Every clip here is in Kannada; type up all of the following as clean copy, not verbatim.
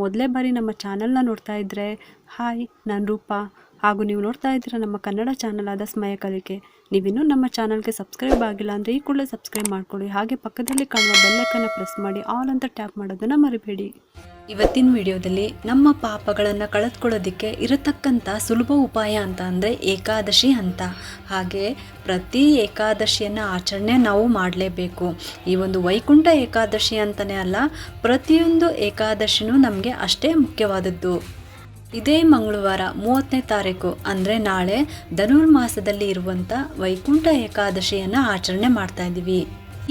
ಮೊದಲೇ ಬಾರಿ ನಮ್ಮ ಚಾನಲ್ನ ನೋಡ್ತಾ ಇದ್ದರೆ ಹಾಯ್, ನಾನು ರೂಪಾ. ಹಾಗೂ ನೀವು ನೋಡ್ತಾ ಇದ್ದೀರಾ ನಮ್ಮ ಕನ್ನಡ ಚಾನಲ್ ಆದ ಸ್ಮಯ ಕಲಿಕೆ. ನೀವಿನ್ನೂ ನಮ್ಮ ಚಾನಲ್ಗೆ ಸಬ್ಸ್ಕ್ರೈಬ್ ಆಗಿಲ್ಲ ಅಂದರೆ ಈ ಕೂಡಲೇ ಸಬ್ಸ್ಕ್ರೈಬ್ ಮಾಡ್ಕೊಳ್ಳಿ. ಹಾಗೆ ಪಕ್ಕದಲ್ಲಿ ಕಾಣುವ ಬೆಲ್ಲೈಕನ್ನ ಪ್ರೆಸ್ ಮಾಡಿ ಆಲ್ ಅಂತ ಟ್ಯಾಪ್ ಮಾಡೋದನ್ನು ಮರಿಬೇಡಿ. ಇವತ್ತಿನ ವಿಡಿಯೋದಲ್ಲಿ ನಮ್ಮ ಪಾಪಗಳನ್ನು ಕಳೆದುಕೊಳ್ಳೋದಕ್ಕೆ ಇರತಕ್ಕಂಥ ಸುಲಭ ಉಪಾಯ ಅಂತ ಅಂದರೆ ಏಕಾದಶಿ ಅಂತ. ಹಾಗೆ ಪ್ರತಿ ಏಕಾದಶಿಯನ್ನು ಆಚರಣೆ ನಾವು ಮಾಡಲೇಬೇಕು. ಈ ಒಂದು ವೈಕುಂಠ ಏಕಾದಶಿ ಅಂತಲೇ ಅಲ್ಲ, ಪ್ರತಿಯೊಂದು ಏಕಾದಶಿನೂ ನಮಗೆ ಅಷ್ಟೇ ಮುಖ್ಯವಾದದ್ದು. ಇದೇ ಮಂಗಳವಾರ 30ನೇ ತಾರೀಕು ಅಂದರೆ ನಾಳೆ ಧನುರ್ಮಾಸದಲ್ಲಿ ಇರುವಂಥ ವೈಕುಂಠ ಏಕಾದಶಿಯನ್ನು ಆಚರಣೆ ಮಾಡ್ತಾ ಇದ್ದೀವಿ.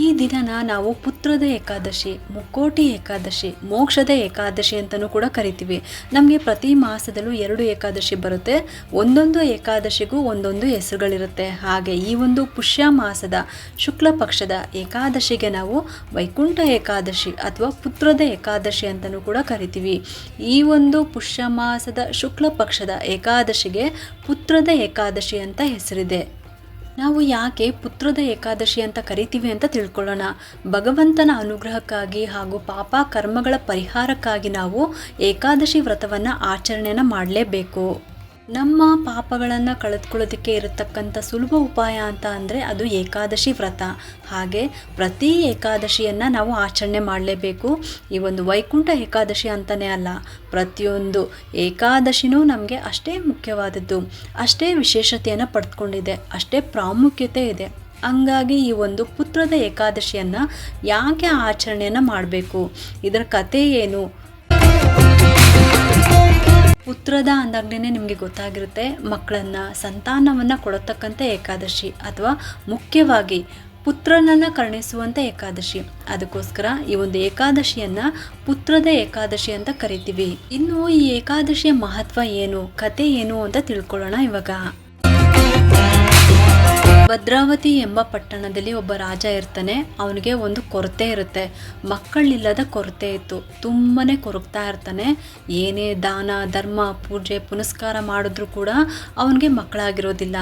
ಈ ದಿನನ ನಾವು ಪುತ್ರದ ಏಕಾದಶಿ, ಮುಕ್ಕೋಟಿ ಏಕಾದಶಿ, ಮೋಕ್ಷದ ಏಕಾದಶಿ ಅಂತಲೂ ಕೂಡ ಕರಿತೀವಿ. ನಮಗೆ ಪ್ರತಿ ಮಾಸದಲ್ಲೂ 2 ಏಕಾದಶಿ ಬರುತ್ತೆ. ಒಂದೊಂದು ಏಕಾದಶಿಗೂ ಒಂದೊಂದು ಹೆಸರುಗಳಿರುತ್ತೆ. ಹಾಗೆ ಈ ಒಂದು ಪುಷ್ಯ ಮಾಸದ ಶುಕ್ಲ ಪಕ್ಷದ ಏಕಾದಶಿಗೆ ನಾವು ವೈಕುಂಠ ಏಕಾದಶಿ ಅಥವಾ ಪುತ್ರದ ಏಕಾದಶಿ ಅಂತಲೂ ಕೂಡ ಕರಿತೀವಿ. ಈ ಒಂದು ಪುಷ್ಯ ಮಾಸದ ಶುಕ್ಲ ಪಕ್ಷದ ಏಕಾದಶಿಗೆ ಪುತ್ರದ ಏಕಾದಶಿ ಅಂತ ಹೆಸರಿದೆ. ನಾವು ಯಾಕೆ ಪುತ್ರದ ಏಕಾದಶಿ ಅಂತ ಕರಿತೀವಿ ಅಂತ ತಿಳ್ಕೊಳ್ಳೋಣ. ಭಗವಂತನ ಅನುಗ್ರಹಕ್ಕಾಗಿ ಹಾಗೂ ಪಾಪ ಕರ್ಮಗಳ ಪರಿಹಾರಕ್ಕಾಗಿ ನಾವು ಏಕಾದಶಿ ವ್ರತವನ್ನು ಆಚರಣೆಯನ್ನು ಮಾಡಲೇಬೇಕು. ನಮ್ಮ ಪಾಪಗಳನ್ನು ಕಳೆದುಕೊಳ್ಳೋದಕ್ಕೆ ಇರತಕ್ಕಂಥ ಸುಲಭ ಉಪಾಯ ಅಂತ ಅಂದರೆ ಅದು ಏಕಾದಶಿ ವ್ರತ. ಹಾಗೆ ಪ್ರತಿ ಏಕಾದಶಿಯನ್ನು ನಾವು ಆಚರಣೆ ಮಾಡಲೇಬೇಕು. ಈ ಒಂದು ವೈಕುಂಠ ಏಕಾದಶಿ ಅಂತಲೇ ಅಲ್ಲ, ಪ್ರತಿಯೊಂದು ಏಕಾದಶಿನೂ ನಮಗೆ ಅಷ್ಟೇ ಮುಖ್ಯವಾದದ್ದು, ಅಷ್ಟೇ ವಿಶೇಷತೆಯನ್ನು ಪಡೆದುಕೊಂಡಿದೆ, ಅಷ್ಟೇ ಪ್ರಾಮುಖ್ಯತೆ ಇದೆ. ಹಂಗಾಗಿ ಈ ಒಂದು ಪುತ್ರದ ಏಕಾದಶಿಯನ್ನು ಯಾಕೆ ಆಚರಣೆಯನ್ನು ಮಾಡಬೇಕು, ಇದರ ಕಥೆ ಏನು? ಪುತ್ರದ ಅಂದಾಗಲೇ ನಿಮಗೆ ಗೊತ್ತಾಗಿರುತ್ತೆ, ಮಕ್ಕಳನ್ನು, ಸಂತಾನವನ್ನು ಕೊಡತಕ್ಕಂಥ ಏಕಾದಶಿ ಅಥವಾ ಮುಖ್ಯವಾಗಿ ಪುತ್ರನನ್ನು ಕರುಣಿಸುವಂಥ ಏಕಾದಶಿ. ಅದಕ್ಕೋಸ್ಕರ ಈ ಒಂದು ಏಕಾದಶಿಯನ್ನು ಪುತ್ರದ ಏಕಾದಶಿ ಅಂತ ಕರಿತೀವಿ. ಇನ್ನು ಈ ಏಕಾದಶಿಯ ಮಹತ್ವ ಏನು, ಕತೆ ಏನು ಅಂತ ತಿಳ್ಕೊಳ್ಳೋಣ ಇವಾಗ. ಭದ್ರಾವತಿ ಎಂಬ ಪಟ್ಟಣದಲ್ಲಿ ಒಬ್ಬ ರಾಜ ಇರ್ತಾನೆ. ಅವನಿಗೆ ಒಂದು ಕೊರತೆ ಇರುತ್ತೆ, ಮಕ್ಕಳಿಲ್ಲದ ಕೊರತೆ ಇತ್ತು. ತುಂಬನೇ ಕೊರಗ್ತಾ ಇರ್ತಾನೆ. ಏನೇ ದಾನ ಧರ್ಮ ಪೂಜೆ ಪುನಸ್ಕಾರ ಮಾಡಿದ್ರೂ ಕೂಡ ಅವನಿಗೆ ಮಕ್ಕಳಾಗಿರೋದಿಲ್ಲ.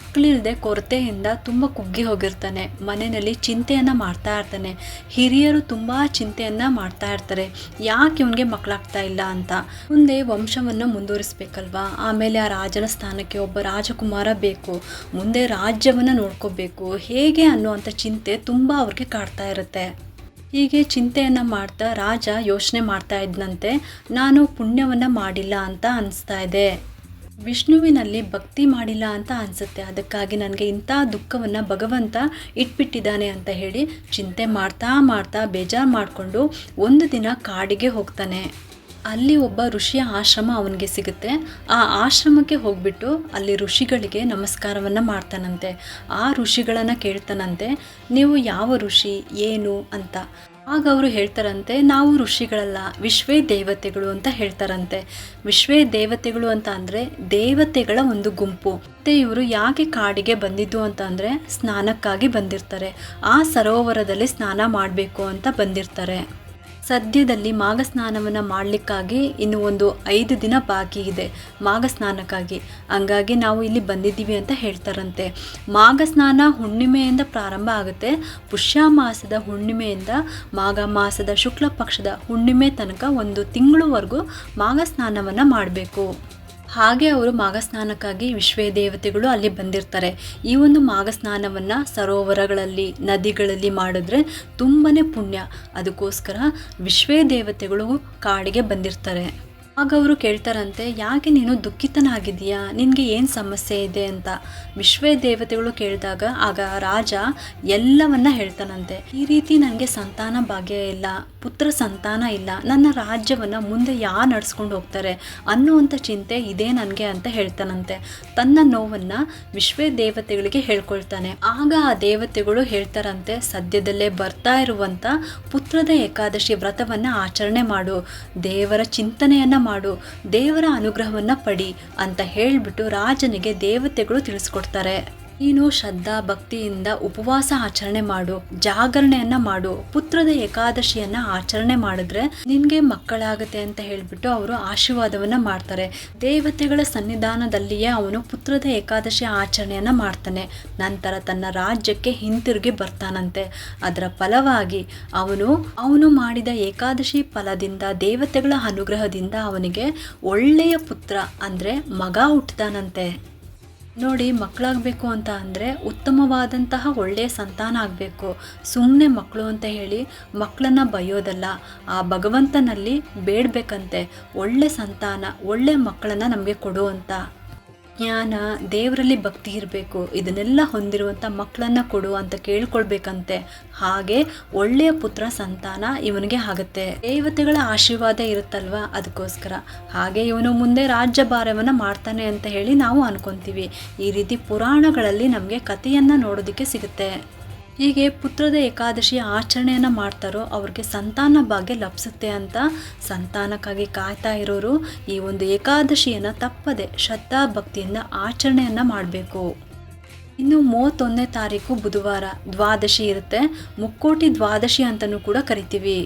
ಮಕ್ಕಳಿಲ್ಲದೆ ಕೊರತೆಯಿಂದ ತುಂಬ ಕುಗ್ಗಿ ಹೋಗಿರ್ತಾನೆ. ಮನೆಯಲ್ಲಿ ಚಿಂತೆಯನ್ನು ಮಾಡ್ತಾ ಇರ್ತಾನೆ. ಹಿರಿಯರು ತುಂಬ ಚಿಂತೆಯನ್ನು ಮಾಡ್ತಾ ಇರ್ತಾರೆ, ಯಾಕೆ ಇವನಿಗೆ ಮಕ್ಕಳಾಗ್ತಾ ಇಲ್ಲ ಅಂತ. ಮುಂದೆ ವಂಶವನ್ನು ಮುಂದುವರಿಸ್ಬೇಕಲ್ವಾ, ಆಮೇಲೆ ಆ ರಾಜನ ಸ್ಥಾನಕ್ಕೆ ಒಬ್ಬ ರಾಜಕುಮಾರ ಬೇಕು, ಮುಂದೆ ರಾಜ್ಯವನ್ನು ನೋಡ್ಕೋಬೇಕು, ಹೇಗೆ ಅನ್ನುವಂಥ ಚಿಂತೆ ತುಂಬ ಅವ್ರಿಗೆ ಕಾಡ್ತಾ ಇರುತ್ತೆ. ಹೀಗೆ ಚಿಂತೆಯನ್ನು ಮಾಡ್ತಾ ರಾಜ ಯೋಚನೆ ಮಾಡ್ತಾ ಇದ್ದಂತೆ, ನಾನು ಪುಣ್ಯವನ್ನು ಮಾಡಿಲ್ಲ ಅಂತ ಅನಿಸ್ತಾ ಇದೆ, ವಿಷ್ಣುವಿನಲ್ಲಿ ಭಕ್ತಿ ಮಾಡಿಲ್ಲ ಅಂತ ಅನಿಸುತ್ತೆ, ಅದಕ್ಕಾಗಿ ನನಗೆ ಇಂಥ ದುಃಖವನ್ನು ಭಗವಂತ ಇಟ್ಬಿಟ್ಟಿದ್ದಾನೆ ಅಂತ ಹೇಳಿ ಚಿಂತೆ ಮಾಡ್ತಾ ಮಾಡ್ತಾ ಬೇಜಾರು ಮಾಡಿಕೊಂಡು ಒಂದು ದಿನ ಕಾಡಿಗೆ ಹೋಗ್ತಾನೆ. ಅಲ್ಲಿ ಒಬ್ಬ ಋಷಿಯ ಆಶ್ರಮ ಅವನಿಗೆ ಸಿಗುತ್ತೆ. ಆ ಆಶ್ರಮಕ್ಕೆ ಹೋಗ್ಬಿಟ್ಟು ಅಲ್ಲಿ ಋಷಿಗಳಿಗೆ ನಮಸ್ಕಾರವನ್ನು ಮಾಡ್ತಾನಂತೆ. ಆ ಋಷಿಗಳನ್ನು ಕೇಳ್ತಾನಂತೆ, ನೀವು ಯಾವ ಋಷಿ ಏನು ಅಂತ. ಆಗ ಅವರು ಹೇಳ್ತಾರಂತೆ, ನಾವು ಋಷಿಗಳಲ್ಲ, ವಿಶ್ವೇ ದೇವತೆಗಳು ಅಂತ ಹೇಳ್ತಾರಂತೆ. ವಿಶ್ವೇ ದೇವತೆಗಳು ಅಂತ ಅಂದರೆ ದೇವತೆಗಳ ಒಂದು ಗುಂಪು. ಮತ್ತು ಇವರು ಯಾಕೆ ಕಾಡಿಗೆ ಬಂದಿದ್ದು ಅಂತ ಅಂದರೆ ಸ್ನಾನಕ್ಕಾಗಿ ಬಂದಿರ್ತಾರೆ. ಆ ಸರೋವರದಲ್ಲಿ ಸ್ನಾನ ಮಾಡಬೇಕು ಅಂತ ಬಂದಿರ್ತಾರೆ. ಸದ್ಯದಲ್ಲಿ ಮಾಘ ಸ್ನಾನವನ್ನು ಮಾಡಲಿಕ್ಕಾಗಿ ಇನ್ನು ಒಂದು 5 ದಿನ ಬಾಕಿ ಇದೆ ಮಾಘ ಸ್ನಾನಕ್ಕಾಗಿ. ಹಂಗಾಗಿ ನಾವು ಇಲ್ಲಿ ಬಂದಿದ್ದೀವಿ ಅಂತ ಹೇಳ್ತಾರಂತೆ. ಮಾಘ ಸ್ನಾನ ಹುಣ್ಣಿಮೆಯಿಂದ ಪ್ರಾರಂಭ ಆಗುತ್ತೆ. ಪುಷ್ಯ ಮಾಸದ ಹುಣ್ಣಿಮೆಯಿಂದ ಮಾಘ ಮಾಸದ ಶುಕ್ಲ ಪಕ್ಷದ ಹುಣ್ಣಿಮೆ ತನಕ 1 ತಿಂಗಳವರೆಗೂ ಮಾಘ ಸ್ನಾನವನ್ನು ಮಾಡಬೇಕು. ಹಾಗೆ ಅವರು ಮಾಘ ಸ್ನಾನಕ್ಕಾಗಿ ವಿಶ್ವೇ ದೇವತೆಗಳು ಅಲ್ಲಿ ಬಂದಿರ್ತಾರೆ. ಈ ಒಂದು ಮಾಘ ಸ್ನಾನವನ್ನು ಸರೋವರಗಳಲ್ಲಿ ನದಿಗಳಲ್ಲಿ ಮಾಡಿದ್ರೆ ತುಂಬಾ ಪುಣ್ಯ. ಅದಕ್ಕೋಸ್ಕರ ವಿಶ್ವೇ ದೇವತೆಗಳು ಕಾಡಿಗೆ ಬಂದಿರ್ತಾರೆ. ಆಗ ಅವರು ಕೇಳ್ತಾರಂತೆ, ಯಾಕೆ ನೀನು ದುಃಖಿತನಾಗಿದೆಯಾ, ನಿನಗೆ ಏನು ಸಮಸ್ಯೆ ಇದೆ ಅಂತ. ವಿಶ್ವೇ ದೇವತೆಗಳು ಕೇಳಿದಾಗ ಆಗ ರಾಜ ಎಲ್ಲವನ್ನ ಹೇಳ್ತಾನಂತೆ. ಈ ರೀತಿ ನನಗೆ ಸಂತಾನ ಭಾಗ್ಯ ಇಲ್ಲ, ಪುತ್ರ ಸಂತಾನ ಇಲ್ಲ, ನನ್ನ ರಾಜ್ಯವನ್ನು ಮುಂದೆ ಯಾರು ನಡೆಸ್ಕೊಂಡು ಹೋಗ್ತಾರೆ ಅನ್ನುವಂಥ ಚಿಂತೆ ಇದೆ ನನಗೆ ಅಂತ ಹೇಳ್ತಾನಂತೆ. ತನ್ನ ನೋವನ್ನು ವಿಶ್ವೇ ದೇವತೆಗಳಿಗೆ ಹೇಳ್ಕೊಳ್ತಾನೆ. ಆಗ ಆ ದೇವತೆಗಳು ಹೇಳ್ತಾರಂತೆ, ಸದ್ಯದಲ್ಲೇ ಬರ್ತಾ ಇರುವಂಥ ಪುತ್ರದ ಏಕಾದಶಿ ವ್ರತವನ್ನು ಆಚರಣೆ ಮಾಡು, ದೇವರ ಚಿಂತನೆಯನ್ನು ಮಾಡು, ದೇವರ ಅನುಗ್ರಹವನ್ನು ಪಡಿ ಅಂತ ಹೇಳಿಬಿಟ್ಟು ರಾಜನಿಗೆ ದೇವತೆಗಳು ತಿಳಿಸ್ಕೊಡ್ತಾರೆ. ನೀನು ಶ್ರದ್ಧಾ ಭಕ್ತಿಯಿಂದ ಉಪವಾಸ ಆಚರಣೆ ಮಾಡು, ಜಾಗರಣೆಯನ್ನ ಮಾಡು, ಪುತ್ರದ ಏಕಾದಶಿಯನ್ನ ಆಚರಣೆ ಮಾಡಿದ್ರೆ ನಿನ್ಗೆ ಮಕ್ಕಳಾಗತ್ತೆ ಅಂತ ಹೇಳ್ಬಿಟ್ಟು ಅವರು ಆಶೀರ್ವಾದವನ್ನ ಮಾಡ್ತಾರೆ. ದೇವತೆಗಳ ಸನ್ನಿಧಾನದಲ್ಲಿಯೇ ಅವನು ಪುತ್ರದ ಏಕಾದಶಿ ಆಚರಣೆಯನ್ನ ಮಾಡ್ತಾನೆ. ನಂತರ ತನ್ನ ರಾಜ್ಯಕ್ಕೆ ಹಿಂತಿರುಗಿ ಬರ್ತಾನಂತೆ. ಅದರ ಫಲವಾಗಿ ಅವನು ಮಾಡಿದ ಏಕಾದಶಿ ಫಲದಿಂದ, ದೇವತೆಗಳ ಅನುಗ್ರಹದಿಂದ ಅವನಿಗೆ ಒಳ್ಳೆಯ ಪುತ್ರ ಅಂದ್ರೆ ಮಗ ಹುಟ್ಟತಾನಂತೆ. ನೋಡಿ, ಮಕ್ಕಳಾಗಬೇಕು ಅಂತ ಅಂದರೆ ಉತ್ತಮವಾದಂತಹ ಒಳ್ಳೆಯ ಸಂತಾನ ಆಗಬೇಕು. ಸುಮ್ಮನೆ ಮಕ್ಕಳು ಅಂತ ಹೇಳಿ ಮಕ್ಕಳನ್ನು ಬೈಯೋದಲ್ಲ, ಆ ಭಗವಂತನಲ್ಲಿ ಬೇಡಬೇಕಂತೆ ಒಳ್ಳೆ ಸಂತಾನ, ಒಳ್ಳೆ ಮಕ್ಕಳನ್ನು ನಮಗೆ ಕೊಡು ಅಂತ. ಜ್ಞಾನ, ದೇವರಲ್ಲಿ ಭಕ್ತಿ ಇರಬೇಕು, ಇದನ್ನೆಲ್ಲ ಹೊಂದಿರುವಂಥ ಮಕ್ಕಳನ್ನು ಕೊಡು ಅಂತ ಕೇಳ್ಕೊಳ್ಬೇಕಂತೆ. ಹಾಗೆ ಒಳ್ಳೆಯ ಪುತ್ರ ಸಂತಾನ ಇವನಿಗೆ ಆಗುತ್ತೆ. ದೇವತೆಗಳ ಆಶೀರ್ವಾದ ಇರುತ್ತಲ್ವ, ಅದಕ್ಕೋಸ್ಕರ. ಹಾಗೆ ಇವನು ಮುಂದೆ ರಾಜ್ಯಭಾರವನ್ನು ಮಾಡ್ತಾನೆ ಅಂತ ಹೇಳಿ ನಾವು ಅನ್ಕೊಂತೀವಿ. ಈ ರೀತಿ ಪುರಾಣಗಳಲ್ಲಿ ನಮಗೆ ಕಥೆಯನ್ನು ನೋಡೋದಕ್ಕೆ ಸಿಗುತ್ತೆ. ಹೀಗೆ ಪುತ್ರದ ಏಕಾದಶಿ ಆಚರಣೆಯನ್ನು ಮಾಡ್ತಾರೋ ಅವ್ರಿಗೆ ಸಂತಾನ ಭಾಗ್ಯ ಲಭಿಸುತ್ತೆ ಅಂತ ಸಂತಾನಕ್ಕಾಗಿ ಕಾಯ್ತಾ ಇರೋರು ಈ ಒಂದು ಏಕಾದಶಿಯನ್ನು ತಪ್ಪದೆ ಶ್ರದ್ಧಾ ಭಕ್ತಿಯಿಂದ ಆಚರಣೆಯನ್ನು ಮಾಡಬೇಕು. ಇನ್ನು 31ನೇ ತಾರೀಕು ಬುಧವಾರ ದ್ವಾದಶಿ ಇರುತ್ತೆ. ಮುಕ್ಕೋಟಿ ದ್ವಾದಶಿ ಅಂತಲೂ ಕೂಡ ಕರಿತೀವಿ.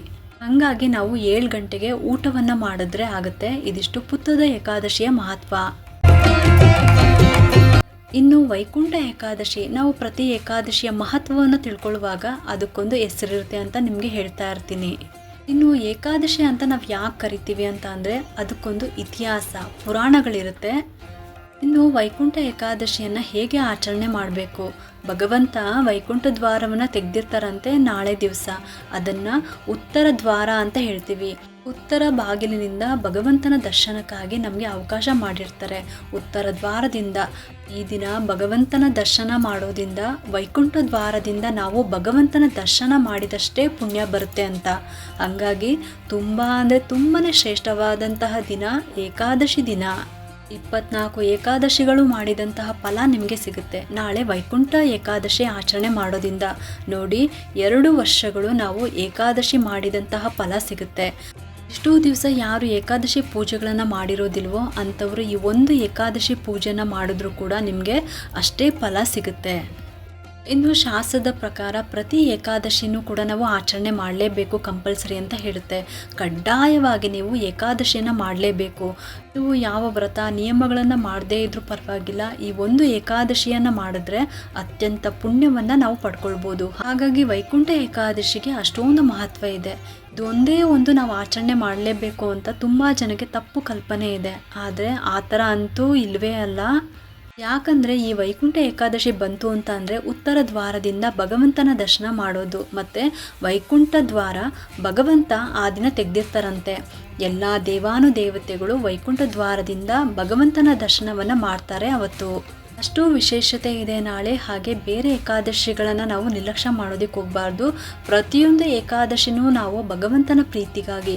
ಹಾಗಾಗಿ ನಾವು 7 ಗಂಟೆಗೆ ಊಟವನ್ನು ಮಾಡಿದ್ರೆ ಆಗುತ್ತೆ. ಇದಿಷ್ಟು ಪುತ್ರದ ಏಕಾದಶಿಯ ಮಹತ್ವ. ಇನ್ನು ವೈಕುಂಠ ಏಕಾದಶಿ, ನಾವು ಪ್ರತಿ ಏಕಾದಶಿಯ ಮಹತ್ವವನ್ನು ತಿಳ್ಕೊಳ್ಳುವಾಗ ಅದಕ್ಕೊಂದು ಹೆಸರಿರುತ್ತೆ ಅಂತ ನಿಮಗೆ ಹೇಳ್ತಾ ಇರ್ತೀನಿ. ಇನ್ನು ಏಕಾದಶಿ ಅಂತ ನಾವು ಯಾಕೆ ಕರಿತೀವಿ ಅಂತ ಅಂದರೆ ಅದಕ್ಕೊಂದು ಇತಿಹಾಸ, ಪುರಾಣಗಳಿರುತ್ತೆ. ಇನ್ನು ವೈಕುಂಠ ಏಕಾದಶಿಯನ್ನು ಹೇಗೆ ಆಚರಣೆ ಮಾಡಬೇಕು? ಭಗವಂತ ವೈಕುಂಠ ದ್ವಾರವನ್ನು ತೆಗೆದಿರ್ತಾರಂತೆ ನಾಳೆ ದಿವಸ. ಅದನ್ನು ಉತ್ತರ ದ್ವಾರ ಅಂತ ಹೇಳ್ತೀವಿ. ಉತ್ತರ ಬಾಗಿಲಿನಿಂದ ಭಗವಂತನ ದರ್ಶನಕ್ಕಾಗಿ ನಮಗೆ ಅವಕಾಶ ಮಾಡಿರ್ತಾರೆ. ಉತ್ತರ ದ್ವಾರದಿಂದ ಈ ದಿನ ಭಗವಂತನ ದರ್ಶನ ಮಾಡೋದ್ರಿಂದ, ವೈಕುಂಠ ದ್ವಾರದಿಂದ ನಾವು ಭಗವಂತನ ದರ್ಶನ ಮಾಡಿದಷ್ಟೇ ಪುಣ್ಯ ಬರುತ್ತೆ ಅಂತ. ಹಂಗಾಗಿ ತುಂಬಾ ಶ್ರೇಷ್ಠವಾದಂತಹ ದಿನ ಏಕಾದಶಿ ದಿನ. 24 ಏಕಾದಶಿಗಳು ಮಾಡಿದಂತಹ ಫಲ ನಿಮಗೆ ಸಿಗುತ್ತೆ ನಾಳೆ ವೈಕುಂಠ ಏಕಾದಶಿ ಆಚರಣೆ ಮಾಡೋದ್ರಿಂದ. ನೋಡಿ, 2 ವರ್ಷಗಳು ನಾವು ಏಕಾದಶಿ ಮಾಡಿದಂತಹ ಫಲ ಸಿಗುತ್ತೆ. ಇಷ್ಟೂ ದಿವಸ ಯಾರು ಏಕಾದಶಿ ಪೂಜೆಗಳನ್ನು ಮಾಡಿರೋದಿಲ್ವೋ ಅಂಥವರು ಈ ಒಂದು ಏಕಾದಶಿ ಪೂಜೆನ ಮಾಡಿದ್ರೂ ಕೂಡ ನಿಮಗೆ ಅಷ್ಟೇ ಫಲ ಸಿಗುತ್ತೆ. ಇನ್ನು ಶಾಸ್ತ್ರದ ಪ್ರಕಾರ ಪ್ರತಿ ಏಕಾದಶಿನೂ ಕೂಡ ನಾವು ಆಚರಣೆ ಮಾಡಲೇಬೇಕು, ಕಂಪಲ್ಸರಿ ಅಂತ ಹೇಳುತ್ತೆ. ಕಡ್ಡಾಯವಾಗಿ ನೀವು ಏಕಾದಶಿಯನ್ನು ಮಾಡಲೇಬೇಕು. ನೀವು ಯಾವ ವ್ರತ ನಿಯಮಗಳನ್ನು ಮಾಡದೇ ಇದ್ರೂ ಪರವಾಗಿಲ್ಲ, ಈ ಒಂದು ಏಕಾದಶಿಯನ್ನು ಮಾಡಿದ್ರೆ ಅತ್ಯಂತ ಪುಣ್ಯವನ್ನು ನಾವು ಪಡ್ಕೊಳ್ಬೋದು. ಹಾಗಾಗಿ ವೈಕುಂಠ ಏಕಾದಶಿಗೆ ಅಷ್ಟೊಂದು ಮಹತ್ವ ಇದೆ. ಇದು ಒಂದೇ ಒಂದು ನಾವು ಆಚರಣೆ ಮಾಡಲೇಬೇಕು ಅಂತ ತುಂಬ ಜನಕ್ಕೆ ತಪ್ಪು ಕಲ್ಪನೆ ಇದೆ. ಆದರೆ ಆ ಥರ ಅಂತೂ ಇಲ್ಲವೇ ಅಲ್ಲ. ಯಾಕಂದರೆ ಈ ವೈಕುಂಠ ಏಕಾದಶಿ ಬಂತು ಅಂತ ಅಂದರೆ ಉತ್ತರ ದ್ವಾರದಿಂದ ಭಗವಂತನ ದರ್ಶನ ಮಾಡೋದು. ಮತ್ತು ವೈಕುಂಠ ದ್ವಾರ ಭಗವಂತ ಆ ದಿನ ತೆಗೆದಿರ್ತಾರಂತೆ. ಎಲ್ಲ ದೇವಾನುದೇವತೆಗಳು ವೈಕುಂಠ ದ್ವಾರದಿಂದ ಭಗವಂತನ ದರ್ಶನವನ್ನು ಮಾಡ್ತಾರೆ ಅವತ್ತು. ಅಷ್ಟು ವಿಶೇಷತೆ ಇದೆ ನಾಳೆ. ಹಾಗೆ ಬೇರೆ ಏಕಾದಶಿಗಳನ್ನು ನಾವು ನಿರ್ಲಕ್ಷ್ಯ ಮಾಡೋದಕ್ಕೆ ಹೋಗಬಾರ್ದು. ಪ್ರತಿಯೊಂದು ಏಕಾದಶಿನೂ ನಾವು ಭಗವಂತನ ಪ್ರೀತಿಗಾಗಿ,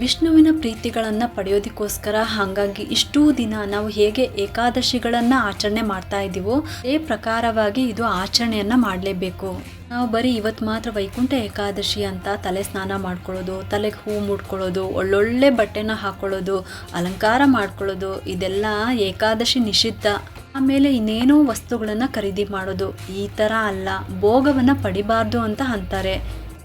ವಿಷ್ಣುವಿನ ಪ್ರೀತಿಗಳನ್ನು ಪಡೆಯೋದಕ್ಕೋಸ್ಕರ. ಹಾಗಾಗಿ ಇಷ್ಟೂ ದಿನ ನಾವು ಹೇಗೆ ಏಕಾದಶಿಗಳನ್ನು ಆಚರಣೆ ಮಾಡ್ತಾ ಇದ್ದೀವೋ ಅದೇ ಪ್ರಕಾರವಾಗಿ ಇದು ಆಚರಣೆಯನ್ನು ಮಾಡಲೇಬೇಕು. ನಾವು ಬರೀ ಇವತ್ತು ಮಾತ್ರ ವೈಕುಂಠ ಏಕಾದಶಿ ಅಂತ ತಲೆ ಸ್ನಾನ ಮಾಡ್ಕೊಳ್ಳೋದು, ತಲೆಗೆ ಹೂ ಮುಡ್ಕೊಳ್ಳೋದು, ಒಳ್ಳೊಳ್ಳೆ ಬಟ್ಟೆನ ಹಾಕ್ಕೊಳ್ಳೋದು, ಅಲಂಕಾರ ಮಾಡ್ಕೊಳ್ಳೋದು, ಇದೆಲ್ಲ ಏಕಾದಶಿ ನಿಷಿದ್ಧ. ಆಮೇಲೆ ಇನ್ನೇನೋ ವಸ್ತುಗಳನ್ನು ಖರೀದಿ ಮಾಡೋದು, ಈ ಥರ ಅಲ್ಲ. ಭೋಗವನ್ನು ಪಡಿಬಾರ್ದು ಅಂತ ಅಂತಾರೆ.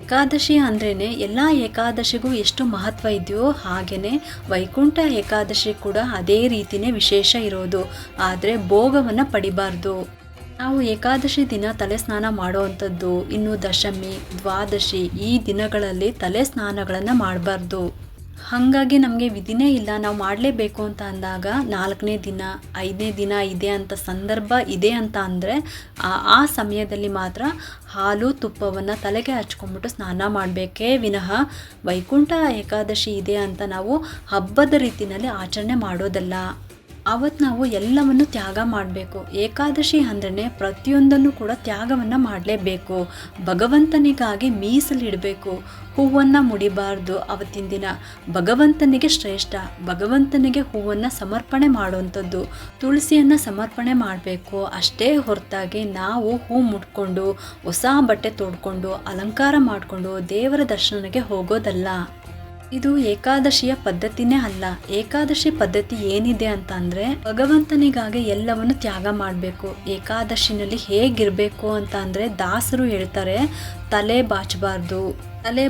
ಏಕಾದಶಿ ಅಂದ್ರೇ ಎಲ್ಲ ಏಕಾದಶಿಗೂ ಎಷ್ಟು ಮಹತ್ವ ಇದೆಯೋ ಹಾಗೆಯೇ ವೈಕುಂಠ ಏಕಾದಶಿ ಕೂಡ ಅದೇ ರೀತಿಯೇ ವಿಶೇಷ ಇರೋದು. ಆದರೆ ಭೋಗವನ್ನು ಪಡಿಬಾರ್ದು. ನಾವು ಏಕಾದಶಿ ದಿನ ತಲೆ ಸ್ನಾನ ಮಾಡುವಂಥದ್ದು, ಇನ್ನು ದಶಮಿ, ದ್ವಾದಶಿ ಈ ದಿನಗಳಲ್ಲಿ ತಲೆ ಸ್ನಾನಗಳನ್ನು ಮಾಡಬಾರ್ದು. ಹಾಗಾಗಿ ನಮಗೆ ವಿಧಿನೇ ಇಲ್ಲ, ನಾವು ಮಾಡಲೇಬೇಕು ಅಂತ ಅಂದಾಗ 4ನೇ ದಿನ 5ನೇ ದಿನ ಇದೆ ಅಂತ ಸಂದರ್ಭ ಇದೆ ಅಂತ ಅಂದರೆ ಆ ಸಮಯದಲ್ಲಿ ಮಾತ್ರ ಹಾಲು ತುಪ್ಪವನ್ನು ತಲೆಗೆ ಹಚ್ಕೊಂಡ್ಬಿಟ್ಟು ಸ್ನಾನ ಮಾಡಬೇಕೇ ವಿನಃ ವೈಕುಂಠ ಏಕಾದಶಿ ಇದೆ ಅಂತ ನಾವು ಹಬ್ಬದ ರೀತಿಯಲ್ಲಿ ಆಚರಣೆ ಮಾಡೋದಲ್ಲ. ಅವತ್ತು ನಾವು ಎಲ್ಲವನ್ನು ತ್ಯಾಗ ಮಾಡಬೇಕು. ಏಕಾದಶಿ ಅಂದ್ರೆ ಪ್ರತಿಯೊಂದನ್ನು ಕೂಡ ತ್ಯಾಗವನ್ನು ಮಾಡಲೇಬೇಕು. ಭಗವಂತನಿಗಾಗಿ ಮೀಸಲಿಡಬೇಕು. ಹೂವನ್ನು ಮುಡಿಬಾರ್ದು ಅವತ್ತಿನ ದಿನ. ಭಗವಂತನಿಗೆ ಶ್ರೇಷ್ಠ, ಭಗವಂತನಿಗೆ ಹೂವನ್ನು ಸಮರ್ಪಣೆ ಮಾಡುವಂಥದ್ದು, ತುಳಸಿಯನ್ನು ಸಮರ್ಪಣೆ ಮಾಡಬೇಕು. ಅಷ್ಟೇ ಹೊರತಾಗಿ ನಾವು ಹೂ ಮುಟ್ಕೊಂಡು ಹೊಸ ಬಟ್ಟೆ ತೊಡ್ಕೊಂಡು ಅಲಂಕಾರ ಮಾಡಿಕೊಂಡು ದೇವರ ದರ್ಶನಕ್ಕೆ ಹೋಗೋದಲ್ಲ. ಇದು ಏಕಾದಶಿಯ ಪದ್ಧತಿನೇ ಅಲ್ಲ. ಏಕಾದಶಿ ಪದ್ಧತಿ ಏನಿದೆ ಅಂತ ಅಂದರೆ, ಭಗವಂತನಿಗಾಗಿ ಎಲ್ಲವನ್ನು ತ್ಯಾಗ ಮಾಡಬೇಕು. ಏಕಾದಶಿನಲ್ಲಿ ಹೇಗಿರಬೇಕು ಅಂತ ಅಂದರೆ, ದಾಸರು ಹೇಳ್ತಾರೆ, ತಲೆ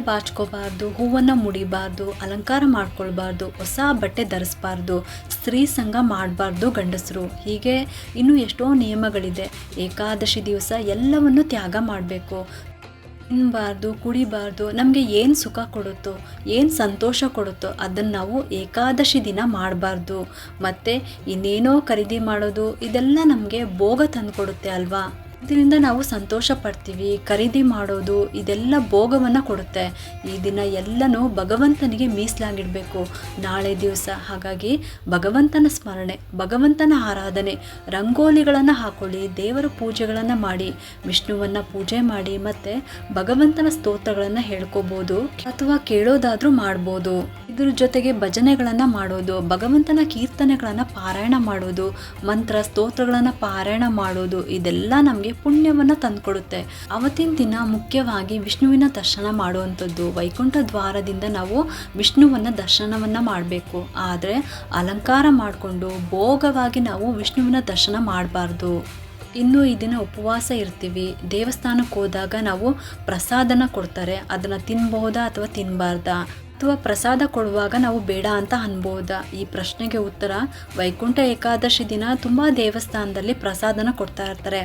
ಬಾಚ್ಕೋಬಾರ್ದು, ಹೂವನ್ನು ಮುಡಿಬಾರ್ದು, ಅಲಂಕಾರ ಮಾಡ್ಕೊಳ್ಬಾರ್ದು, ಹೊಸ ಬಟ್ಟೆ ಧರಿಸ್ಬಾರ್ದು, ಸ್ತ್ರೀ ಸಂಘ ಮಾಡಬಾರ್ದು ಗಂಡಸರು. ಹೀಗೆ ಇನ್ನೂ ಎಷ್ಟೋ ನಿಯಮಗಳಿದೆ. ಏಕಾದಶಿ ದಿವಸ ಎಲ್ಲವನ್ನು ತ್ಯಾಗ ಮಾಡಬೇಕು. ತಿನ್ನಬಾರ್ದು, ಕುಡಿಬಾರ್ದು. ನಮಗೆ ಏನು ಸುಖ ಕೊಡುತ್ತೋ, ಏನು ಸಂತೋಷ ಕೊಡುತ್ತೋ ಅದನ್ನು ನಾವು ಏಕಾದಶಿ ದಿನ ಮಾಡಬಾರ್ದು. ಮತ್ತು ಇನ್ನೇನೋ ಖರೀದಿ ಮಾಡೋದು, ಇದೆಲ್ಲ ನಮಗೆ ಭೋಗ ತಂದುಕೊಡುತ್ತೆ ಅಲ್ವಾ. ಇದರಿಂದ ನಾವು ಸಂತೋಷ ಪಡ್ತೀವಿ. ಖರೀದಿ ಮಾಡೋದು ಇದೆಲ್ಲ ಭೋಗವನ್ನು ಕೊಡುತ್ತೆ. ಈ ದಿನ ಎಲ್ಲನೂ ಭಗವಂತನಿಗೆ ಮೀಸಲಾಗಿಡಬೇಕು ನಾಳೆ ದಿವಸ. ಹಾಗಾಗಿ ಭಗವಂತನ ಸ್ಮರಣೆ, ಭಗವಂತನ ಆರಾಧನೆ, ರಂಗೋಲಿಗಳನ್ನು ಹಾಕೊಳ್ಳಿ, ದೇವರ ಪೂಜೆಗಳನ್ನು ಮಾಡಿ, ವಿಷ್ಣುವನ್ನು ಪೂಜೆ ಮಾಡಿ, ಮತ್ತು ಭಗವಂತನ ಸ್ತೋತ್ರಗಳನ್ನು ಹೇಳ್ಕೋಬೋದು ಅಥವಾ ಕೇಳೋದಾದರೂ ಮಾಡ್ಬೋದು. ಇದ್ರ ಜೊತೆಗೆ ಭಜನೆಗಳನ್ನು ಮಾಡೋದು, ಭಗವಂತನ ಕೀರ್ತನೆಗಳನ್ನು ಪಾರಾಯಣ ಮಾಡೋದು, ಮಂತ್ರ ಸ್ತೋತ್ರಗಳನ್ನು ಪಾರಾಯಣ ಮಾಡೋದು, ಇದೆಲ್ಲ ನಮಗೆ ಪುಣ್ಯವನ್ನು ತಂದುಕೊಡುತ್ತೆ. ಅವತ್ತಿನ ದಿನ ಮುಖ್ಯವಾಗಿ ವಿಷ್ಣುವಿನ ದರ್ಶನ ಮಾಡುವಂಥದ್ದು. ವೈಕುಂಠ ದ್ವಾರದಿಂದ ನಾವು ವಿಷ್ಣುವನ್ನು ದರ್ಶನವನ್ನು ಮಾಡಬೇಕು. ಆದರೆ ಅಲಂಕಾರ ಮಾಡಿಕೊಂಡು ಭೋಗವಾಗಿ ನಾವು ವಿಷ್ಣುವಿನ ದರ್ಶನ ಮಾಡಬಾರ್ದು. ಇನ್ನು ಈ ದಿನ ಉಪವಾಸ ಇರ್ತೀವಿ. ದೇವಸ್ಥಾನಕ್ಕೆ ಹೋದಾಗ ನಾವು ಪ್ರಸಾದನ ಕೊಡ್ತಾರೆ, ಅದನ್ನು ತಿನ್ಬಹುದಾ ಅಥವಾ ತಿನ್ನಬಾರ್ದಾ, ಅಥವಾ ಪ್ರಸಾದ ಕೊಡುವಾಗ ನಾವು ಬೇಡ ಅಂತ ಅನ್ಬೋದಾ? ಈ ಪ್ರಶ್ನೆಗೆ ಉತ್ತರ, ವೈಕುಂಠ ಏಕಾದಶಿ ದಿನ ತುಂಬ ದೇವಸ್ಥಾನದಲ್ಲಿ ಪ್ರಸಾದನ ಕೊಡ್ತಾ ಇರ್ತಾರೆ.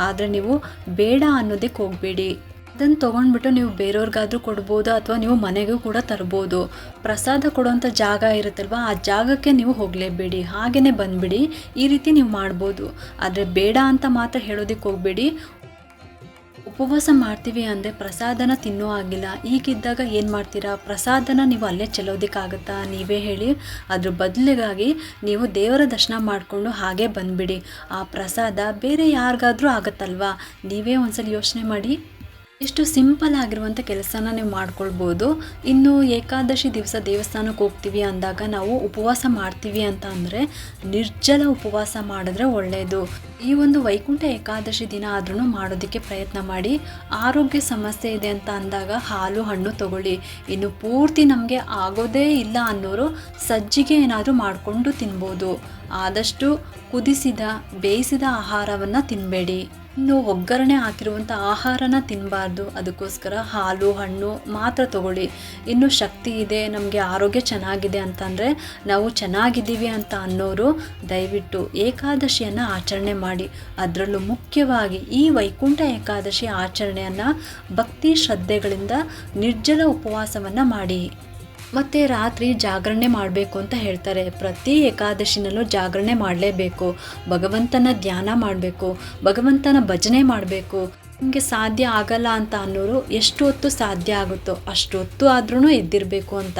ಆದರೆ ನೀವು ಬೇಡ ಅನ್ನೋದಕ್ಕೆ ಹೋಗಬೇಡಿ. ಅದನ್ನು ತೊಗೊಂಡ್ಬಿಟ್ಟು ನೀವು ಬೇರೆಯವ್ರಿಗಾದ್ರೂ ಕೊಡ್ಬೋದು, ಅಥವಾ ನೀವು ಮನೆಗೂ ಕೂಡ ತರ್ಬೋದು. ಪ್ರಸಾದ ಕೊಡುವಂಥ ಜಾಗ ಇರುತ್ತಲ್ವ, ಆ ಜಾಗಕ್ಕೆ ನೀವು ಹೋಗಲೇಬೇಡಿ, ಹಾಗೇ ಬಂದುಬಿಡಿ. ಈ ರೀತಿ ನೀವು ಮಾಡ್ಬೋದು. ಆದರೆ ಬೇಡ ಅಂತ ಮಾತ್ರ ಹೇಳೋದಕ್ಕೆ ಹೋಗಬೇಡಿ. ಉಪವಾಸ ಮಾಡ್ತೀವಿ ಅಂದರೆ ಪ್ರಸಾದನ ತಿನ್ನೋ ಆಗಿಲ್ಲ. ಈಗಿದ್ದಾಗ ಏನು ಮಾಡ್ತೀರಾ, ಪ್ರಸಾದನ ನೀವು ಅಲ್ಲೇ ಚೆಲ್ಲೋದಕ್ಕಾಗುತ್ತಾ? ನೀವೇ ಹೇಳಿ. ಅದ್ರ ಬದಲಿಗಾಗಿ ನೀವು ದೇವರ ದರ್ಶನ ಮಾಡಿಕೊಂಡು ಹಾಗೆ ಬಂದುಬಿಡಿ. ಆ ಪ್ರಸಾದ ಬೇರೆ ಯಾರಿಗಾದ್ರೂ ಆಗುತ್ತಲ್ವಾ? ನೀವೇ ಒಂದ್ಸಲ ಯೋಚನೆ ಮಾಡಿ. ಇಷ್ಟು ಸಿಂಪಲ್ ಆಗಿರುವಂಥ ಕೆಲಸನ ನೀವು ಮಾಡ್ಕೊಳ್ಬೋದು. ಇನ್ನು ಏಕಾದಶಿ ದಿವಸ ದೇವಸ್ಥಾನಕ್ಕೆ ಹೋಗ್ತೀವಿ ಅಂದಾಗ ನಾವು ಉಪವಾಸ ಮಾಡ್ತೀವಿ ಅಂತ ಅಂದರೆ ನಿರ್ಜಲ ಉಪವಾಸ ಮಾಡಿದ್ರೆ ಒಳ್ಳೆಯದು. ಈ ಒಂದು ವೈಕುಂಠ ಏಕಾದಶಿ ದಿನ ಆದ್ರೂ ಮಾಡೋದಕ್ಕೆ ಪ್ರಯತ್ನ ಮಾಡಿ. ಆರೋಗ್ಯ ಸಮಸ್ಯೆ ಇದೆ ಅಂತ ಅಂದಾಗ ಹಾಲು ಹಣ್ಣು ತಗೊಳ್ಳಿ. ಇನ್ನು ಪೂರ್ತಿ ನಮಗೆ ಆಗೋದೇ ಇಲ್ಲ ಅನ್ನೋರು ಸಜ್ಜಿಗೆ ಏನಾದರೂ ಮಾಡಿಕೊಂಡು ತಿನ್ಬೋದು. ಆದಷ್ಟು ಕುದಿಸಿದ ಬೇಯಿಸಿದ ಆಹಾರವನ್ನು ತಿನ್ನಬೇಡಿ. ಇನ್ನು ಒಗ್ಗರಣೆ ಹಾಕಿರುವಂಥ ಆಹಾರನ ತಿನ್ನಬಾರ್ದು. ಅದಕ್ಕೋಸ್ಕರ ಹಾಲು ಹಣ್ಣು ಮಾತ್ರ ತಗೊಳ್ಳಿ. ಇನ್ನು ಶಕ್ತಿ ಇದೆ, ನಮಗೆ ಆರೋಗ್ಯ ಚೆನ್ನಾಗಿದೆ ಅಂತಂದರೆ, ನಾವು ಚೆನ್ನಾಗಿದ್ದೀವಿ ಅಂತ ಅನ್ನೋರು ದಯವಿಟ್ಟು ಏಕಾದಶಿಯನ್ನು ಆಚರಣೆ ಮಾಡಿ. ಅದರಲ್ಲೂ ಮುಖ್ಯವಾಗಿ ಈ ವೈಕುಂಠ ಏಕಾದಶಿ ಆಚರಣೆಯನ್ನು ಭಕ್ತಿ ಶ್ರದ್ಧೆಗಳಿಂದ ನಿರ್ಜಲ ಉಪವಾಸವನ್ನು ಮಾಡಿ. ಮತ್ತು ರಾತ್ರಿ ಜಾಗರಣೆ ಮಾಡಬೇಕು ಅಂತ ಹೇಳ್ತಾರೆ. ಪ್ರತಿ ಏಕಾದಶಿನಲ್ಲೂ ಜಾಗರಣೆ ಮಾಡಲೇಬೇಕು. ಭಗವಂತನ ಧ್ಯಾನ ಮಾಡಬೇಕು, ಭಗವಂತನ ಭಜನೆ ಮಾಡಬೇಕು. ನಿಮಗೆ ಸಾಧ್ಯ ಆಗಲ್ಲ ಅಂತ ಅನ್ನೋರು ಎಷ್ಟು ಹೊತ್ತು ಸಾಧ್ಯ ಆಗುತ್ತೋ ಅಷ್ಟು ಹೊತ್ತು ಆದ್ರೂ ಎದ್ದಿರಬೇಕು ಅಂತ.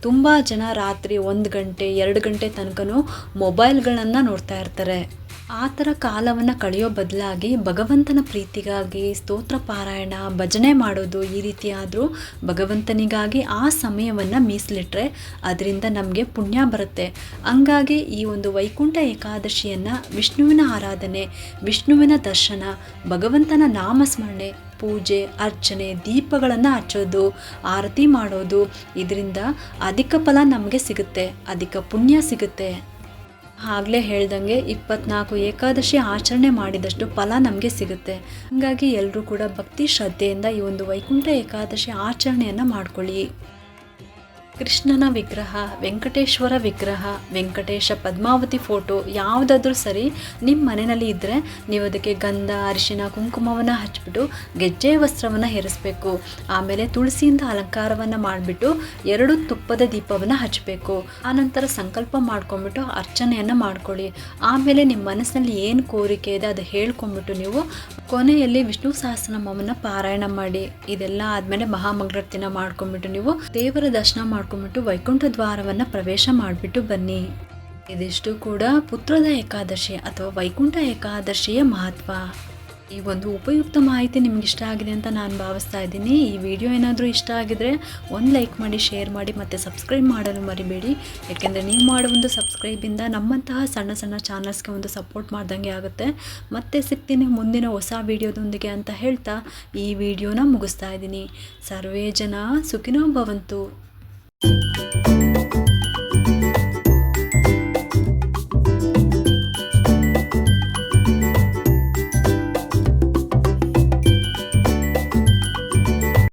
ತುಂಬ ಜನ ರಾತ್ರಿ 1 ಗಂಟೆ 2 ಗಂಟೆ ತನಕನೂ ಮೊಬೈಲ್ಗಳನ್ನು ನೋಡ್ತಾ ಇರ್ತಾರೆ. ಆ ಥರ ಕಾಲವನ್ನು ಕಳೆಯೋ ಬದಲಾಗಿ ಭಗವಂತನ ಪ್ರೀತಿಗಾಗಿ ಸ್ತೋತ್ರ ಪಾರಾಯಣ ಭಜನೆ ಮಾಡೋದು, ಈ ರೀತಿ ಆದರೂ ಭಗವಂತನಿಗಾಗಿ ಆ ಸಮಯವನ್ನು ಮೀಸಲಿಟ್ರೆ ಅದರಿಂದ ನಮಗೆ ಪುಣ್ಯ ಬರುತ್ತೆ. ಹಂಗಾಗಿ ಈ ಒಂದು ವೈಕುಂಠ ಏಕಾದಶಿಯನ್ನು ವಿಷ್ಣುವಿನ ಆರಾಧನೆ, ವಿಷ್ಣುವಿನ ದರ್ಶನ, ಭಗವಂತನ ನಾಮಸ್ಮರಣೆ, ಪೂಜೆ ಅರ್ಚನೆ, ದೀಪಗಳನ್ನು ಹಚ್ಚೋದು, ಆರತಿ ಮಾಡೋದು, ಇದರಿಂದ ಅಧಿಕ ಫಲ ನಮಗೆ ಸಿಗುತ್ತೆ, ಅಧಿಕ ಪುಣ್ಯ ಸಿಗುತ್ತೆ. ಆಗಲೇ ಹೇಳ್ದಂಗೆ 24 ಏಕಾದಶಿ ಆಚರಣೆ ಮಾಡಿದಷ್ಟು ಫಲ ನಮಗೆ ಸಿಗುತ್ತೆ. ಹಾಗಾಗಿ ಎಲ್ಲರೂ ಕೂಡ ಭಕ್ತಿ ಶ್ರದ್ಧೆಯಿಂದ ಈ ಒಂದು ವೈಕುಂಠ ಏಕಾದಶಿ ಆಚರಣೆಯನ್ನು ಮಾಡ್ಕೊಳ್ಳಿ. ಕೃಷ್ಣನ ವಿಗ್ರಹ, ವೆಂಕಟೇಶ್ವರ ವಿಗ್ರಹ, ವೆಂಕಟೇಶ ಪದ್ಮಾವತಿ ಫೋಟೋ ಯಾವುದಾದ್ರೂ ಸರಿ ನಿಮ್ಮ ಮನೆಯಲ್ಲಿ ಇದ್ದರೆ ನೀವು ಅದಕ್ಕೆ ಗಂಧ ಅರಿಶಿನ ಕುಂಕುಮವನ್ನು ಹಚ್ಬಿಟ್ಟು ಗೆಜ್ಜೆ ವಸ್ತ್ರವನ್ನು ಹೇರಿಸ್ಬೇಕು. ಆಮೇಲೆ ತುಳಸಿಯಿಂದ ಅಲಂಕಾರವನ್ನು ಮಾಡಿಬಿಟ್ಟು 2 ತುಪ್ಪದ ದೀಪವನ್ನು ಹಚ್ಚಬೇಕು. ಆನಂತರ ಸಂಕಲ್ಪ ಮಾಡ್ಕೊಂಬಿಟ್ಟು ಅರ್ಚನೆಯನ್ನು ಮಾಡ್ಕೊಳ್ಳಿ. ಆಮೇಲೆ ನಿಮ್ಮ ಮನಸ್ಸಿನಲ್ಲಿ ಏನು ಕೋರಿಕೆ ಇದೆ ಅದು ಹೇಳ್ಕೊಂಬಿಟ್ಟು ನೀವು ಕೊನೆಯಲ್ಲಿ ವಿಷ್ಣು ಸಹಸ್ರನಾಮವನ್ನು ಪಾರಾಯಣ ಮಾಡಿ. ಇದೆಲ್ಲ ಆದಮೇಲೆ ಮಹಾಮಂಗಳಾರತಿನ ಮಾಡ್ಕೊಂಬಿಟ್ಟು ನೀವು ದೇವರ ದರ್ಶನ ಮಾಡ್ಕೊಂಬಿಟ್ಟು ವೈಕುಂಠ ದ್ವಾರವನ್ನು ಪ್ರವೇಶ ಮಾಡಿಬಿಟ್ಟು ಬನ್ನಿ. ಇದಿಷ್ಟು ಕೂಡ ಪುತ್ರದ ಏಕಾದಶಿ ಅಥವಾ ವೈಕುಂಠ ಏಕಾದಶಿಯ ಮಹತ್ವ. ಈ ಒಂದು ಉಪಯುಕ್ತ ಮಾಹಿತಿ ನಿಮ್ಗೆ ಇಷ್ಟ ಆಗಿದೆ ಅಂತ ನಾನು ಭಾವಿಸ್ತಾ ಇದ್ದೀನಿ. ಈ ವಿಡಿಯೋ ಏನಾದರೂ ಇಷ್ಟ ಆಗಿದ್ರೆ ಒಂದು ಲೈಕ್ ಮಾಡಿ, ಶೇರ್ ಮಾಡಿ ಮತ್ತು ಸಬ್ಸ್ಕ್ರೈಬ್ ಮಾಡಲು ಮರಿಬೇಡಿ. ಯಾಕೆಂದರೆ ನೀವು ಮಾಡೋ ಒಂದು ಸಬ್ಸ್ಕ್ರೈಬಿಂದ ನಮ್ಮಂತಹ ಸಣ್ಣ ಸಣ್ಣ ಚಾನಲ್ಸ್ಗೆ ಒಂದು ಸಪೋರ್ಟ್ ಮಾಡ್ದಂಗೆ ಆಗುತ್ತೆ. ಮತ್ತೆ ಸಿಗ್ತೀನಿ ಮುಂದಿನ ಹೊಸ ವಿಡಿಯೋದೊಂದಿಗೆ ಅಂತ ಹೇಳ್ತಾ ಈ ವಿಡಿಯೋನ ಮುಗಿಸ್ತಾ ಇದ್ದೀನಿ. ಸರ್ವೇ ಜನ ಸುಖಿನೋ ಭವಂತು.